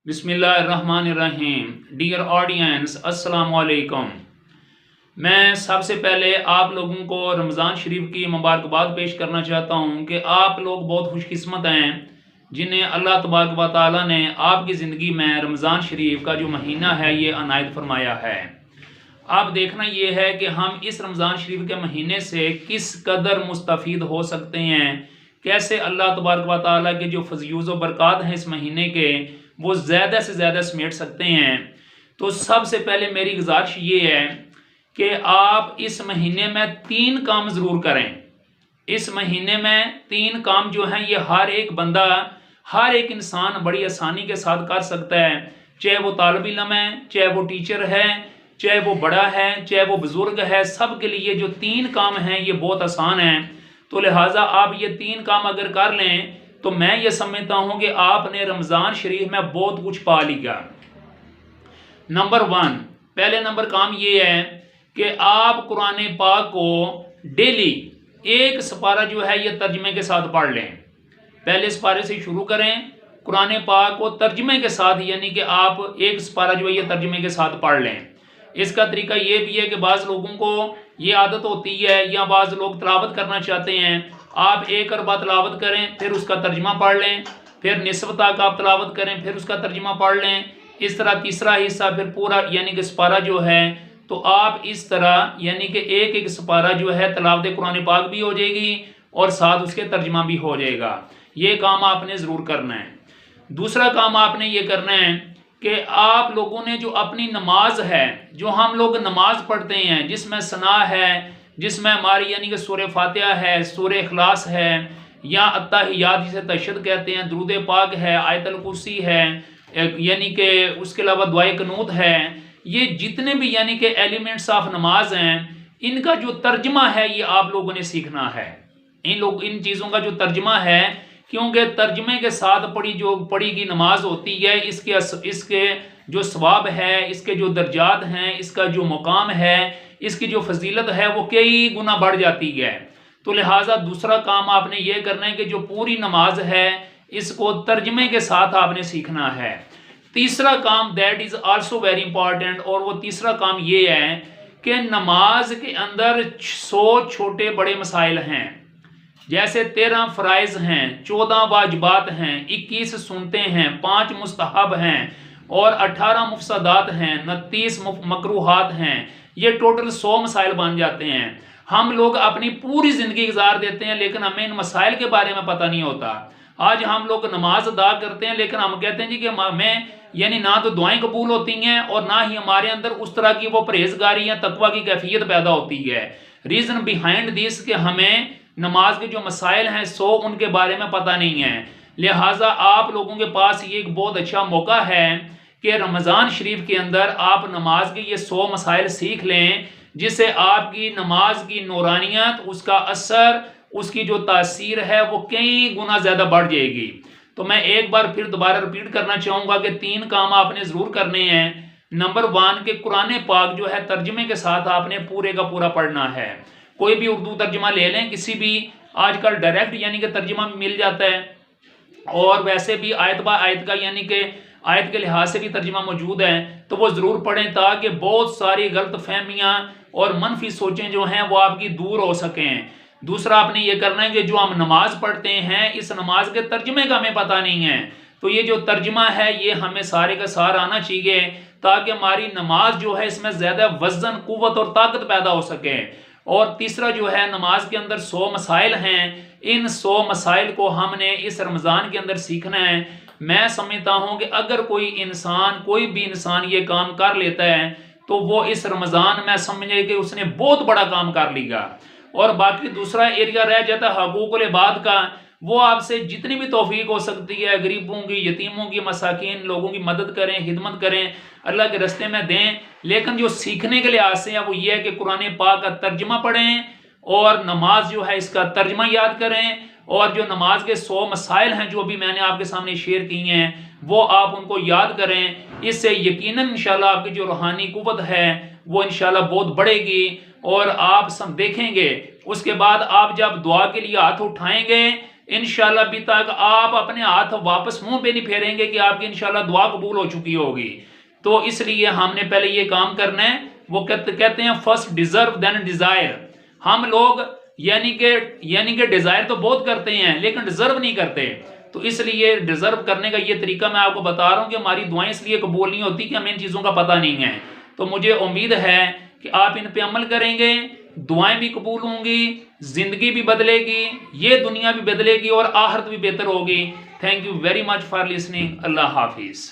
بسم اللہ الرحمن الرحیم۔ ڈیئر آڈینس، السلام علیکم۔ میں سب سے پہلے آپ لوگوں کو رمضان شریف کی مبارکباد پیش کرنا چاہتا ہوں کہ آپ لوگ بہت خوش قسمت ہیں جنہیں اللہ تبارک و تعالیٰ نے آپ کی زندگی میں رمضان شریف کا جو مہینہ ہے یہ عنایت فرمایا ہے۔ اب دیکھنا یہ ہے کہ ہم اس رمضان شریف کے مہینے سے کس قدر مستفید ہو سکتے ہیں، کیسے اللہ تبارک و تعالیٰ کے جو فضیوز و برکات ہیں اس مہینے کے وہ زیادہ سے زیادہ سمیٹ سکتے ہیں۔ تو سب سے پہلے میری گزارش یہ ہے کہ آپ اس مہینے میں 3 کام ضرور کریں۔ اس مہینے میں 3 کام جو ہیں یہ ہر ایک بندہ، ہر ایک انسان بڑی آسانی کے ساتھ کر سکتا ہے، چاہے وہ طالب علم ہے، چاہے وہ ٹیچر ہے، چاہے وہ بڑا ہے، چاہے وہ بزرگ ہے، سب کے لیے جو 3 کام ہیں یہ بہت آسان ہیں۔ تو لہٰذا آپ یہ 3 کام اگر کر لیں تو میں یہ سمجھتا ہوں کہ آپ نے رمضان شریف میں بہت کچھ پا لیا۔ نمبر 1، پہلے نمبر کام یہ ہے کہ آپ قرآن پاک کو ڈیلی ایک سپارہ جو ہے یہ ترجمے کے ساتھ پڑھ لیں۔ پہلے سپارے سے شروع کریں، قرآن پاک کو ترجمے کے ساتھ، یعنی کہ آپ ایک سپارہ جو ہے یہ ترجمے کے ساتھ پڑھ لیں۔ اس کا طریقہ یہ بھی ہے کہ بعض لوگوں کو یہ عادت ہوتی ہے یا بعض لوگ تلاوت کرنا چاہتے ہیں، آپ ایک اربع تلاوت کریں پھر اس کا ترجمہ پڑھ لیں، پھر نصف تک آپ تلاوت کریں پھر اس کا ترجمہ پڑھ لیں، اس طرح تیسرا حصہ پھر پورا یعنی کہ سپارہ جو ہے، تو آپ اس طرح یعنی کہ ایک ایک سپارہ جو ہے تلاوت قرآن پاک بھی ہو جائے گی اور ساتھ اس کے ترجمہ بھی ہو جائے گا۔ یہ کام آپ نے ضرور کرنا ہے۔ دوسرا کام آپ نے یہ کرنا ہے کہ آپ لوگوں نے جو اپنی نماز ہے، جو ہم لوگ نماز پڑھتے ہیں جس میں ثنا ہے، جس میں ہماری یعنی کہ سورہ فاتحہ ہے، سورہ اخلاص ہے، یا التحیات جسے تشہد کہتے ہیں، درود پاک ہے، آیت الکرسی ہے، یعنی کہ اس کے علاوہ دعائے قنوت ہے، یہ جتنے بھی یعنی کہ ایلیمنٹس آف نماز ہیں ان کا جو ترجمہ ہے یہ آپ لوگوں نے سیکھنا ہے۔ ان چیزوں کا جو ترجمہ ہے، کیونکہ ترجمے کے ساتھ پڑھی گی نماز ہوتی ہے، اس کے جو ثواب ہے، اس کے جو درجات ہیں، اس کا جو مقام ہے، اس کی جو فضیلت ہے وہ کئی گنا بڑھ جاتی ہے۔ تو لہٰذا دوسرا کام آپ نے یہ کرنا ہے کہ جو پوری نماز ہے اس کو ترجمے کے ساتھ آپ نے سیکھنا ہے۔ تیسرا کام that is also very important, اور وہ تیسرا کام یہ ہے کہ نماز کے اندر 100 چھوٹے بڑے مسائل ہیں، جیسے 13 فرائض ہیں، 14 واجبات ہیں، 21 سنتیں ہیں، 5 مستحب ہیں اور 18 مفسدات ہیں، 29 مکروہات ہیں، یہ ٹوٹل 100 مسائل بن جاتے ہیں۔ ہم لوگ اپنی پوری زندگی گزار دیتے ہیں لیکن ہمیں ان مسائل کے بارے میں پتہ نہیں ہوتا۔ آج ہم لوگ نماز ادا کرتے ہیں لیکن ہم کہتے ہیں جی کہ ہمیں یعنی نہ تو دعائیں قبول ہوتی ہیں اور نہ ہی ہمارے اندر اس طرح کی وہ پرہیزگاری یا تقوی کی کیفیت پیدا ہوتی ہے۔ ریزن بیہائنڈ دس کہ ہمیں نماز کے جو مسائل ہیں 100 ان کے بارے میں پتہ نہیں ہے۔ لہٰذا آپ لوگوں کے پاس یہ ایک بہت اچھا موقع ہے کہ رمضان شریف کے اندر آپ نماز کے یہ 100 مسائل سیکھ لیں، جس سے آپ کی نماز کی نورانیت، اس کا اثر، اس کی جو تاثیر ہے وہ کئی گنا زیادہ بڑھ جائے گی۔ تو میں ایک بار پھر دوبارہ ریپیٹ کرنا چاہوں گا کہ 3 کام آپ نے ضرور کرنے ہیں۔ نمبر 1 کہ قرآن پاک جو ہے ترجمے کے ساتھ آپ نے پورے کا پورا پڑھنا ہے۔ کوئی بھی اردو ترجمہ لے لیں، کسی بھی، آج کل ڈائریکٹ یعنی کہ ترجمہ مل جاتا ہے، اور ویسے بھی آیت با آیت کا یعنی کہ آیت کے لحاظ سے بھی ترجمہ موجود ہے، تو وہ ضرور پڑھیں تاکہ بہت ساری غلط فہمیاں اور منفی سوچیں جو ہیں وہ آپ کی دور ہو سکیں۔ دوسرا آپ نے یہ کرنا ہے کہ جو ہم نماز پڑھتے ہیں اس نماز کے ترجمے کا ہمیں پتہ نہیں ہے، تو یہ جو ترجمہ ہے یہ ہمیں سارے کا سارا آنا چاہیے تاکہ ہماری نماز جو ہے اس میں زیادہ وزن، قوت اور طاقت پیدا ہو سکے۔ اور تیسرا جو ہے نماز کے اندر 100 مسائل ہیں، ان 100 مسائل کو ہم نے اس رمضان کے اندر سیکھنا ہے۔ میں سمجھتا ہوں کہ اگر کوئی بھی انسان یہ کام کر لیتا ہے تو وہ اس رمضان میں سمجھے کہ اس نے بہت بڑا کام کر لیا۔ اور باقی دوسرا ایریا رہ جاتا ہے حقوق العباد کا، وہ آپ سے جتنی بھی توفیق ہو سکتی ہے غریبوں کی، یتیموں کی، مساکین لوگوں کی مدد کریں، خدمت کریں، اللہ کے راستے میں دیں، لیکن جو سیکھنے کے لحاظ سے ہے وہ یہ ہے کہ قرآن پاک کا ترجمہ پڑھیں اور نماز جو ہے اس کا ترجمہ یاد کریں، اور جو نماز کے 100 مسائل ہیں جو بھی میں نے آپ کے سامنے شیئر کی ہیں وہ آپ ان کو یاد کریں۔ اس سے یقیناً انشاءاللہ آپ کی جو روحانی قوت ہے وہ انشاءاللہ بہت بڑھے گی، اور آپ سب دیکھیں گے اس کے بعد آپ جب دعا کے لیے ہاتھ اٹھائیں گے انشاءاللہ ابھی تک آپ اپنے ہاتھ واپس منہ پہ نہیں پھیریں گے کہ آپ کی انشاءاللہ دعا قبول ہو چکی ہوگی. تو اس لیے ہم نے پہلے یہ کام کرنا ہے. وہ کہتے ہیں فرسٹ ڈیزرو دین ڈیزائر. ہم لوگ یعنی کہ ڈیزائر تو بہت کرتے ہیں لیکن ڈیزرو نہیں کرتے. تو اس لیے ڈیزرو کرنے کا یہ طریقہ میں آپ کو بتا رہا ہوں کہ ہماری دعائیں اس لیے قبول نہیں ہوتی کہ ہمیں ان چیزوں کا پتہ نہیں ہے. تو مجھے امید ہے کہ آپ ان پہ عمل کریں گے، دعائیں بھی قبول ہوں گی، زندگی بھی بدلے گی، یہ دنیا بھی بدلے گی اور آخرت بھی بہتر ہوگی. Thank you very much for listening. Allah حافظ.